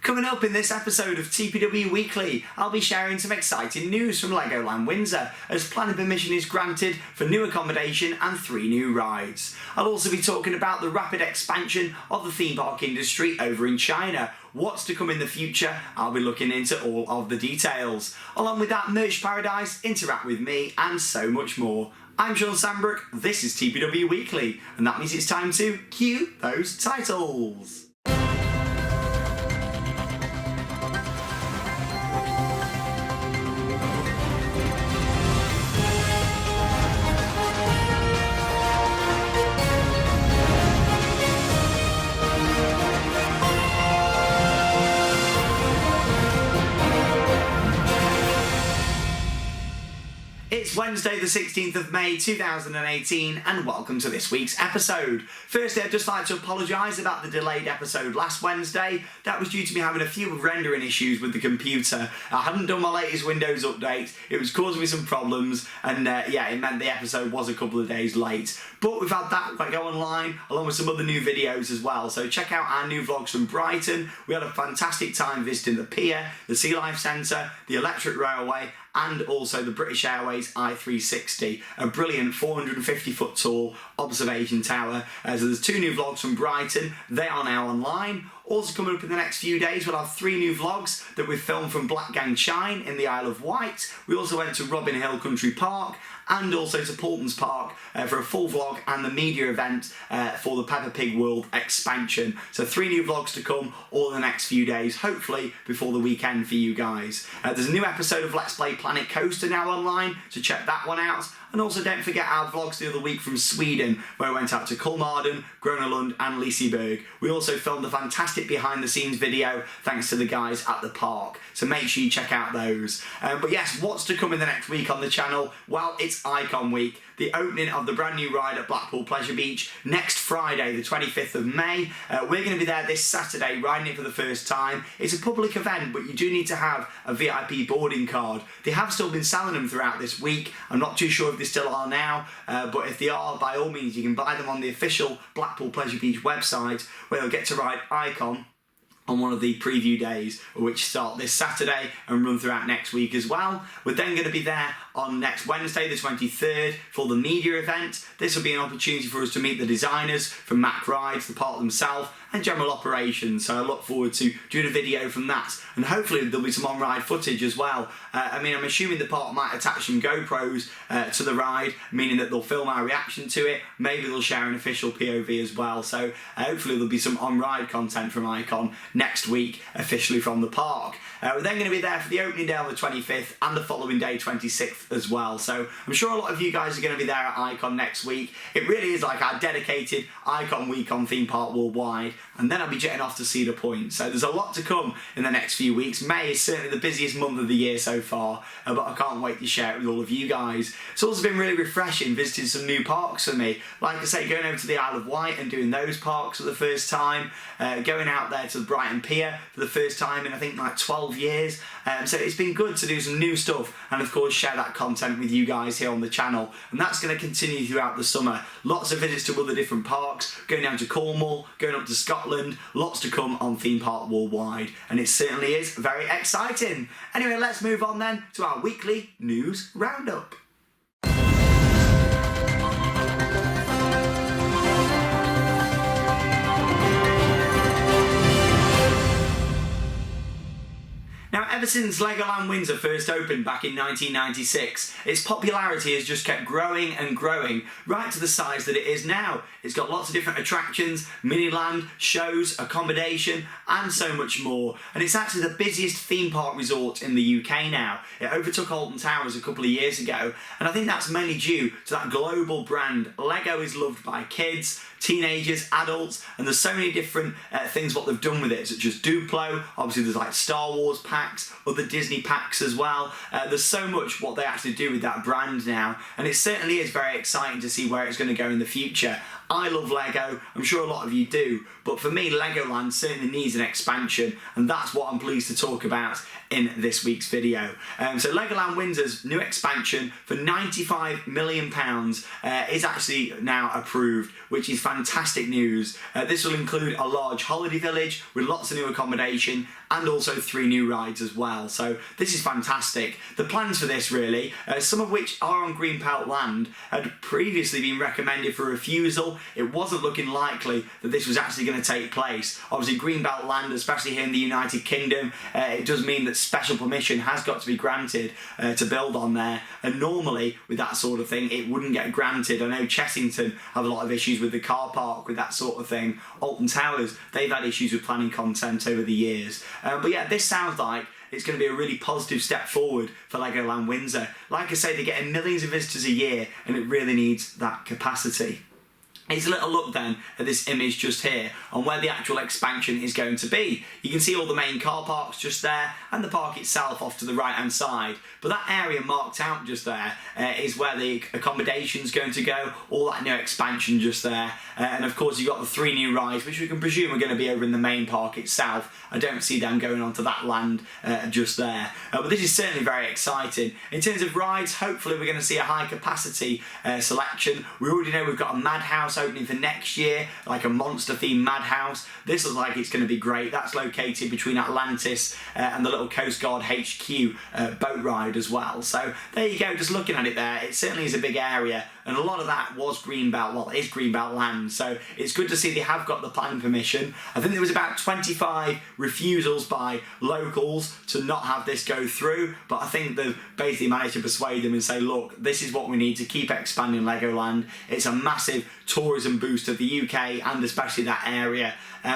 Coming up in this episode of TPW Weekly, I'll be sharing some exciting news from LEGOLAND Windsor as planning permission is granted for new accommodation and 3 new rides. I'll also be talking about the rapid expansion of the theme park industry over in China. What's to come in the future? I'll be looking into all of the details. Along with that, Merch Paradise, Interact with Me and so much more. I'm Sean Sandbrook, this is TPW Weekly, and that means it's time to cue those titles. It's Wednesday the 16th of May 2018 and welcome to this week's episode. Firstly, I'd just like to apologise about the delayed episode last Wednesday. That was due to me having a few rendering issues with the computer. I hadn't done my latest Windows update, it was causing me some problems and it meant the episode was a couple of days late. But we've had that go online along with some other new videos as well, so check out our new vlogs from Brighton. We had a fantastic time visiting the pier, the Sea Life Centre, the Electric Railway and also the British Airways i360, a brilliant 450 foot tall observation tower. So there's 2 new vlogs from Brighton, they are now online. Also coming up in the next few days, we'll have 3 new vlogs that we've filmed from Black Gang Chine in the Isle of Wight. We also went to Robin Hill Country Park and also to Paultons Park for a full vlog and the media event for the Peppa Pig World expansion. So 3 new vlogs to come all in the next few days, hopefully before the weekend for you guys. There's a new episode of Let's Play Planet Coaster now online, so check that one out. And also don't forget our vlogs the other week from Sweden, where we went out to Kulmarden, Grönalund and Liseberg. We also filmed a fantastic behind the scenes video thanks to the guys at the park, so make sure you check out those. But yes, what's to come in the next week on the channel? Well, it's Icon Week, the opening of the brand new ride at Blackpool Pleasure Beach next Friday the 25th of May. We're going to be there this Saturday riding it for the first time. It's a public event, but you do need to have a VIP boarding card. They have still been selling them throughout this week. I'm not too sure if they still are now, but if they are, by all means you can buy them on the official Blackpool Pleasure Beach website, where you'll get to ride Icon on one of the preview days, which start this Saturday and run throughout next week as well. We're then going to be there on next Wednesday the 23rd for the media event. This will be an opportunity for us to meet the designers from Mack Rides, the park themselves and general operations, so I look forward to doing a video from that, and hopefully there'll be some on-ride footage as well. I'm assuming the park might attach some GoPros to the ride, meaning that they'll film our reaction to it. Maybe they'll share an official POV as well, so hopefully there'll be some on-ride content from Icon next week officially from the park. We're then going to be there for the opening day on the 25th and the following day 26th as well, so I'm sure a lot of you guys are going to be there at Icon next week. It really is like our dedicated Icon week on Theme Park Worldwide, and then I'll be jetting off to Cedar Point, so there's a lot to come in the next few weeks. May is certainly the busiest month of the year so far, but I can't wait to share it with all of you guys. It's also been really refreshing visiting some new parks for me. Like I say, going over to the Isle of Wight and doing those parks for the first time, going out there to the Brighton Pier for the first time in I think like 12 years. So it's been good to do some new stuff and of course share that content with you guys here on the channel, and that's going to continue throughout the summer. Lots of visits to other different parks, going down to Cornwall, going up to Scotland, lots to come on Theme Park Worldwide, and it certainly is very exciting. Anyway, let's move on then to our weekly news roundup. Now, ever since LEGOLAND Windsor first opened back in 1996, its popularity has just kept growing and growing, right to the size that it is now. It's got lots of different attractions, mini-land, shows, accommodation, and so much more. And it's actually the busiest theme park resort in the UK now. It overtook Alton Towers a couple of years ago, and I think that's mainly due to that global brand. LEGO is loved by kids, teenagers, adults, and there's so many different things what they've done with it, such as Duplo. Obviously there's like Star Wars packs, other Disney packs as well. There's so much what they actually do with that brand now, and it certainly is very exciting to see where it's going to go in the future. I love Lego, I'm sure a lot of you do, but for me Legoland certainly needs an expansion, and that's what I'm pleased to talk about in this week's video. So Legoland Windsor's new expansion for £95 million is actually now approved, which is fantastic news. This will include a large holiday village with lots of new accommodation and also 3 new rides as well. So this is fantastic. The plans for this really, some of which are on greenbelt land, had previously been recommended for refusal. It wasn't looking likely that this was actually going to take place. Obviously greenbelt land, especially here in the United Kingdom, it does mean that special permission has got to be granted to build on there, and normally with that sort of thing it wouldn't get granted. I know Chessington have a lot of issues with the car park with that sort of thing. Alton Towers, they've had issues with planning consent over the years. But yeah, this sounds like it's going to be a really positive step forward for Legoland Windsor. Like I say, they're getting millions of visitors a year and it really needs that capacity. It's a little look then at this image just here on where the actual expansion is going to be. You can see all the main car parks just there and the park itself off to the right hand side. But that area marked out just there is where the accommodation is going to go, all that new expansion just there. And of course you've got the 3 new rides, which we can presume are going to be over in the main park itself. I don't see them going onto that land just there. But this is certainly very exciting. In terms of rides, hopefully we're going to see a high capacity selection. We already know we've got a Madhouse opening for next year, like a monster themed Madhouse. This looks like it's going to be great. That's located between Atlantis and the little Coast Guard HQ boat ride as well. So there you go, just looking at it there, it certainly is a big area, and a lot of that was greenbelt, well it is greenbelt land, so it's good to see they have got the planning permission. I think there was about 25 refusals by locals to not have this go through, but I think they've basically managed to persuade them and say, look, this is what we need to keep expanding Legoland. It's a massive tourism boost of the UK and especially that area.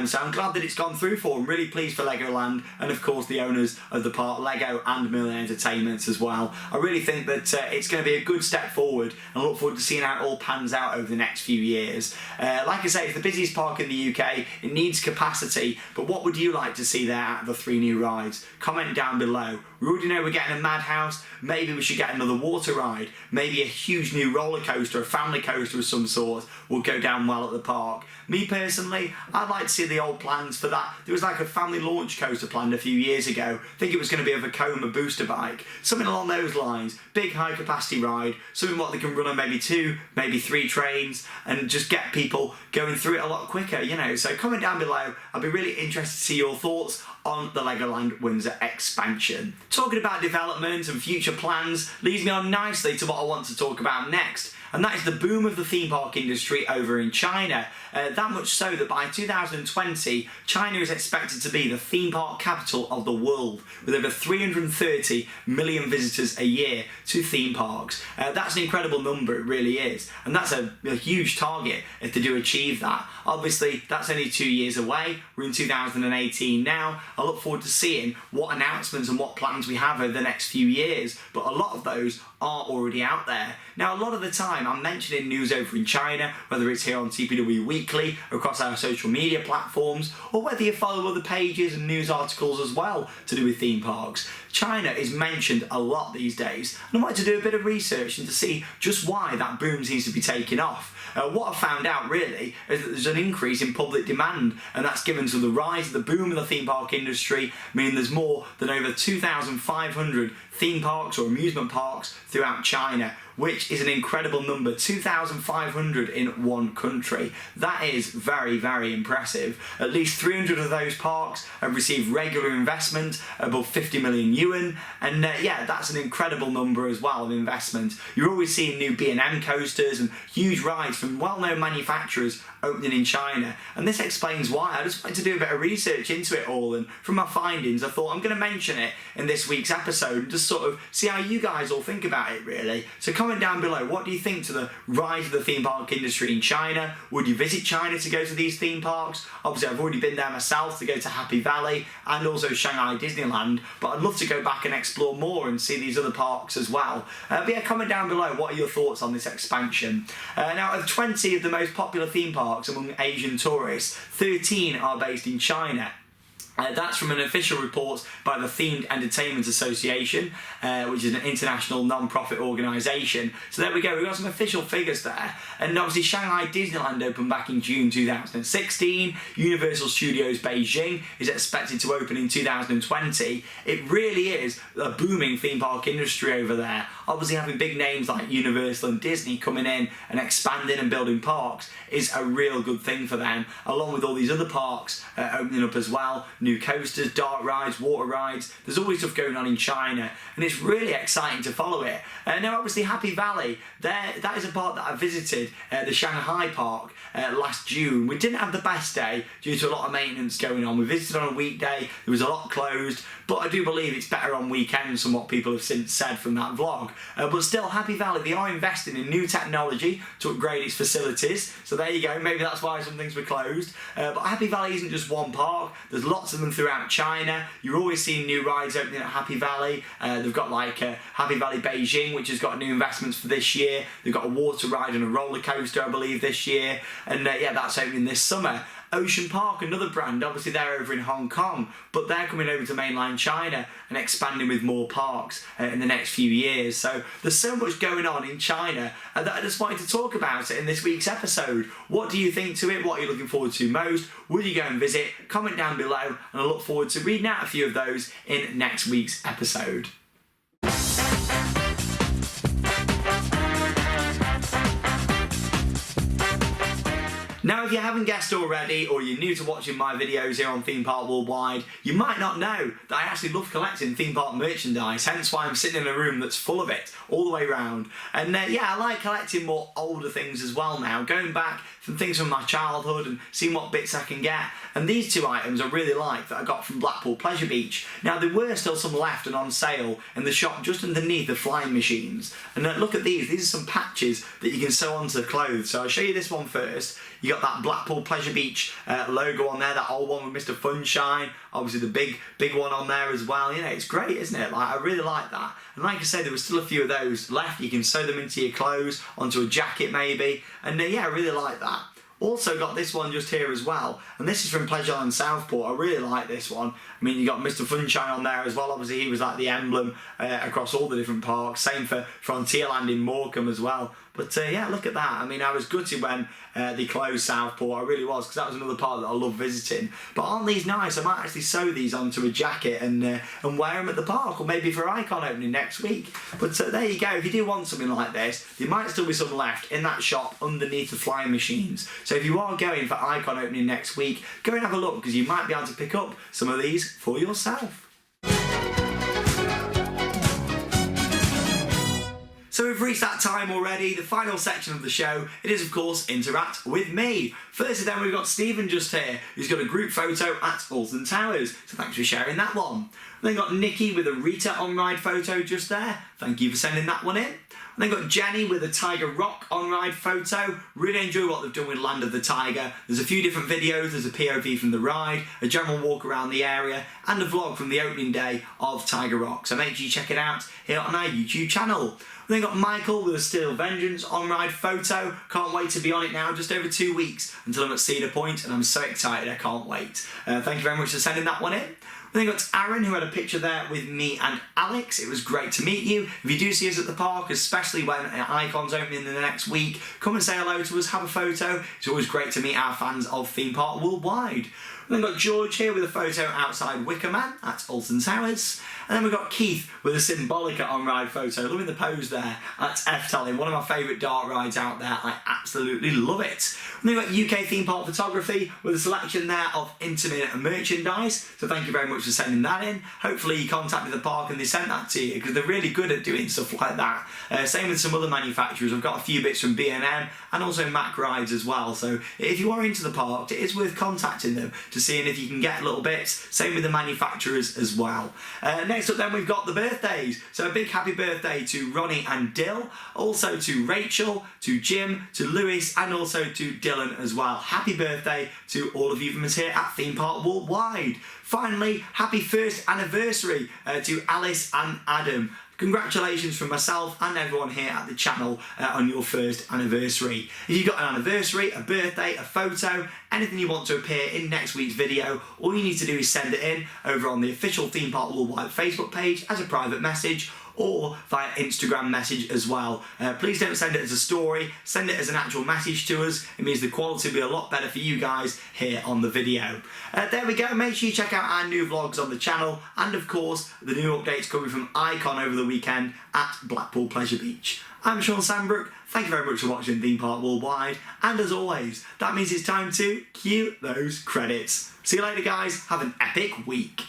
So I'm glad that it's gone through for them. Really pleased for Legoland and of course the owners of the park, Lego and Merlin Entertainments as well. I really think that it's going to be a good step forward and I look forward to seeing how it all pans out over the next few years. Like I say, it's the busiest park in the UK. It needs capacity, but what would you like to see there out of the 3 new rides? Comment down below. We already know we're getting a Madhouse. Maybe we should get another water ride. Maybe a huge new roller coaster, a family coaster of some sort will go down well at the park. Me personally, I'd like to see the old plans for that. There was like a family launch coaster planned a few years ago. I think it was going to be a Vekoma booster bike. Something along those lines. Big high capacity ride. Something what they can run on maybe 2, maybe 3 trains and just get people going through it a lot quicker, you know. So comment down below. I'd be really interested to see your thoughts on the Legoland Windsor expansion. Talking about development and future plans leads me on nicely to what I want to talk about next, and that is the boom of the theme park industry over in China. That much so that by 2020, China is expected to be the theme park capital of the world, with over 330 million visitors a year to theme parks. That's an incredible number, it really is, and that's a huge target if they do achieve that. Obviously, that's only 2 years away. We're in 2018 now. I look forward to seeing what announcements and what plans we have over the next few years, but a lot of those are already out there. Now, a lot of the time I'm mentioning news over in China, whether it's here on TPW Weekly, across our social media platforms, or whether you follow other pages and news articles as well to do with theme parks. China is mentioned a lot these days, and I wanted to do a bit of research and to see just why that boom seems to be taking off. What I found out really is that there's an increase in public demand, and that's given to the rise of the boom of the theme park industry, meaning there's more than over 2,500 theme parks or amusement parks throughout China, which is an incredible number, 2,500 in one country. That is very, very impressive. At least 300 of those parks have received regular investment above 50 million yuan, and yeah, that's an incredible number as well of investment. You're always seeing new B&M coasters and huge rides from well-known manufacturers opening in China, and this explains why. I just wanted to do a bit of research into it all, and from my findings I thought I'm going to mention it in this week's episode and just sort of see how you guys all think about it really. So comment down below, what do you think to the rise of the theme park industry in China? Would you visit China to go to these theme parks? Obviously I've already been there myself to go to Happy Valley and also Shanghai Disneyland, but I'd love to go back and explore more and see these other parks as well. But yeah, comment down below, what are your thoughts on this expansion? Now, of 20 of the most popular theme parks among Asian tourists, 13 are based in China. That's from an official report by the Themed Entertainment Association, which is an international non-profit organisation. So there we go, we've got some official figures there. And obviously Shanghai Disneyland opened back in June 2016. Universal Studios Beijing is expected to open in 2020. It really is a booming theme park industry over there. Obviously having big names like Universal and Disney coming in and expanding and building parks is a real good thing for them, along with all these other parks opening up as well. New coasters, dark rides, water rides. There's always stuff going on in China, and it's really exciting to follow it. Now, obviously, Happy Valley, that is a park that I visited, the Shanghai park, last June. We didn't have the best day due to a lot of maintenance going on. We visited on a weekday, there was a lot closed, but I do believe it's better on weekends from what people have since said from that vlog. But still, Happy Valley, they are investing in new technology to upgrade its facilities. So there you go, maybe that's why some things were closed. But Happy Valley isn't just one park, there's lots of them throughout China. You're always seeing new rides opening at Happy Valley. They've got like Happy Valley Beijing, which has got new investments for this year. They've got a water ride and a roller coaster, I believe, this year. And yeah, that's opening this summer. Ocean Park, another brand, obviously they're over in Hong Kong, but they're coming over to mainland China and expanding with more parks in the next few years. So there's so much going on in China that I just wanted to talk about it in this week's episode. What do you think to it? What are you looking forward to most? Would you go and visit? Comment down below, and I look forward to reading out a few of those in next week's episode. Now, if you haven't guessed already, or you're new to watching my videos here on Theme Park Worldwide, you might not know that I actually love collecting theme park merchandise, hence why I'm sitting in a room that's full of it, all the way around. And yeah, I like collecting more older things as well now, going back from things from my childhood and seeing what bits I can get. And these two items I really like that I got from Blackpool Pleasure Beach. Now, there were still some left and on sale in the shop just underneath the flying machines. And look at these are some patches that you can sew onto the clothes. So I'll show you this one first. You got that Blackpool Pleasure Beach logo on there, that old one with Mr. Funshine, obviously the big one on there as well. You know, it's great, isn't it? Like, I really like that. And like I said, there was still a few of those left. You can sew them into your clothes, onto a jacket maybe. And yeah, I really like that. Also got this one just here as well, and this is from Pleasureland Southport. I really like this one. I mean, you got Mr. Funshine on there as well. Obviously, he was like the emblem across all the different parks. Same for Frontierland in Morecambe as well. But yeah, look at that. I mean, I was gutted when they closed Southport. I really was, because that was another part that I love visiting. But aren't these nice? I might actually sew these onto a jacket and wear them at the park, or maybe for Icon opening next week. But there you go. If you do want something like this, there might still be some left in that shop underneath the flying machines. So if you are going for Icon opening next week, go and have a look, because you might be able to pick up some of these for yourself. So we've reached that time already, the final section of the show. It is, of course, Interact with me. Firstly then, we've got Stephen just here, who's got a group photo at Alton Towers, so thanks for sharing that one. Then got Nikki with a Rita on-ride photo just there. Thank you for sending that one in. And then got Jenny with a Tiger Rock on-ride photo. Really enjoy what they've done with Land of the Tiger. There's a few different videos. There's a POV from the ride, a general walk around the area, and a vlog from the opening day of Tiger Rock. So make sure you check it out here on our YouTube channel. Then got Michael with a Steel Vengeance on-ride photo. Can't wait to be on it now, just over 2 weeks until I'm at Cedar Point, and I'm so excited, I can't wait. Thank you very much for sending that one in. Then got Aaron, who had a picture there with me and Alex. It was great to meet you. If you do see us at the park, especially when Icon's opening in the next week, come and say hello to us, have a photo. It's always great to meet our fans of Theme Park Worldwide. And then got George here with a photo outside Wicker Man at Alton Towers. And then we've got Keith with a Symbolica on-ride photo. Loving the pose there. That's F-Telling, one of my favourite dark rides out there. I absolutely love it. And then we've got UK Theme Park Photography with a selection there of intimate merchandise. So thank you very much for sending that in. Hopefully you contacted the park and they sent that to you, because they're really good at doing stuff like that. Same with some other manufacturers. I've got a few bits from B&M and also Mack Rides as well. So if you are into the park, it is worth contacting them to seeing if you can get little bits. Same with the manufacturers as well. Next up then, we've got the birthdays. So a big happy birthday to Ronnie and Dill, also to Rachel, to Jim, to Lewis, and also to Dylan as well. Happy birthday to all of you from us here at Theme Park Worldwide. Finally, happy first anniversary to Alice and Adam. congratulations from myself and everyone here at the channel on your first anniversary. If you've got an anniversary, a birthday, a photo, anything you want to appear in next week's video, all you need to do is send it in over on the official Theme Park Worldwide Facebook page as a private message, or via Instagram message as well. Please don't send it as a story, send it as an actual message to us. It means the quality will be a lot better for you guys here on the video. There we go, make sure you check out our new vlogs on the channel, and of course the new updates coming from Icon over the weekend at Blackpool Pleasure Beach. I'm Sean Sandbrook, thank you very much for watching Theme Park Worldwide, and as always, that means it's time to cue those credits. See you later guys, have an epic week.